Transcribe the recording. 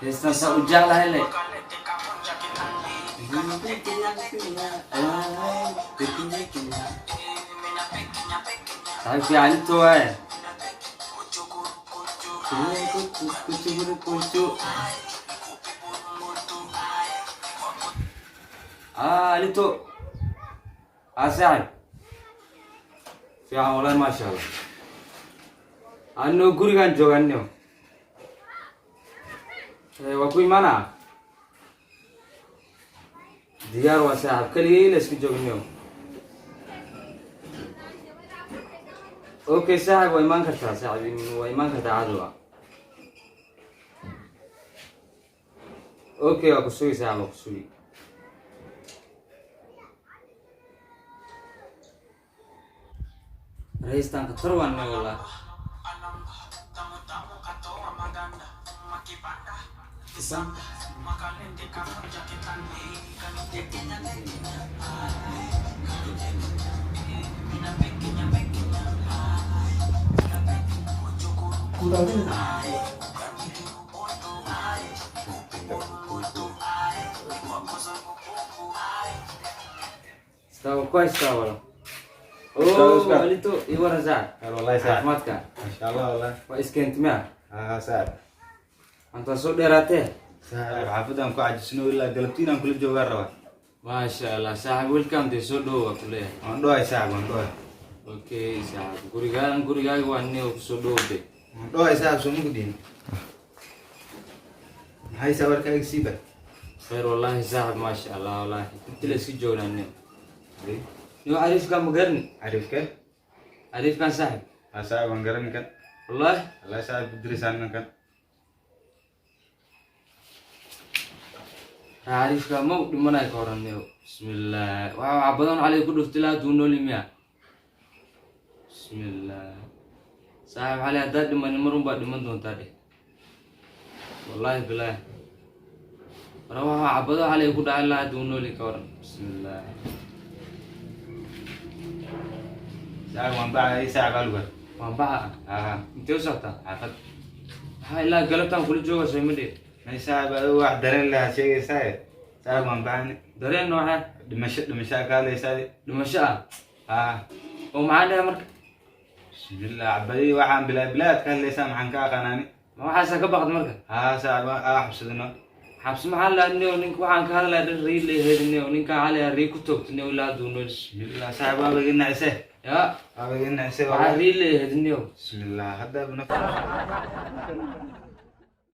Heestan saa u jeclahay le. Saaxiib fiican inta waaye. Alito. Saaxiib. Fiican wallahi maasha Allah. Anno gurigaan jooganno. Waa ku imaanaa. Diyaar waa saaxiib kaligay la isku joogno. Okay saaxiib waa imaan kartaa saaxiib waa imaan kartaa cadowa. Okay waa ku sugi saaxiib waa ku sugi. Reistan ka tarwan na wala. Tahu kau istilah Oh, itu iwan Zak. Wallahi Saad. Ahmad ka. Mashallah wallahi. Wa iskent ma. Saad. Anta soo dheeraatee. Saad xaafadan ku cajisno ilaa galabtiin aan kula joogaa raba. Masha Allah, saaxiib welcome to soo dhow kule. Waan dhawaay Saad, waan dhawaay. Okay, saaxiib. Gurigaaga waa inuu soo dhowde. Waan dhawaay Saad soo mugdiin. Maxay sawarkaaga siiba? Khair wallahi saaxiib masha Allah wallahi. Inta la isku joognaa. Yo Arif kan magarni. Arif kan? Arif kan saaxiib. Saad waan garan kan. Wallahi. Wallahi Saad bidrisaan kan. Arif kan mau di mana ka oranay. Bismillah. Waa badan علي ku dhuftila duunoli miya. Bismillah. Saaxiib علي hadda dhiman marun ba dhiman doontaa de. Wallahi billahi. Rawa abado علي ku dhacay la duunoli ka oran. Bismillah. Saad waan bacay Saad galwa. Waan baxa. Intee u socota? Xaafad. Waxaa ilaa galabtaan kula jooga soo midhe. May Saad wax dareen la sheegaysaa. Saad waan bacay. Dareen nooca Dhimasho kaale Saad. dhimasho Ah. oo macaan marka. Bismillah abadi waxaan bilaad kan leesan maxaan ka aqaanani. Ma waxaas ka baqad marka. Saad xabsadno. Xabsi maxaa la nio ninka waxaan ka hadlaa riil leeyahay ninka cali rii ku toogtay ilaa duuno. Bismillah Saad waa laga nacay. Ya, Abagin nacay. waxaa riil leeyahay Bismillah hadda bnafs.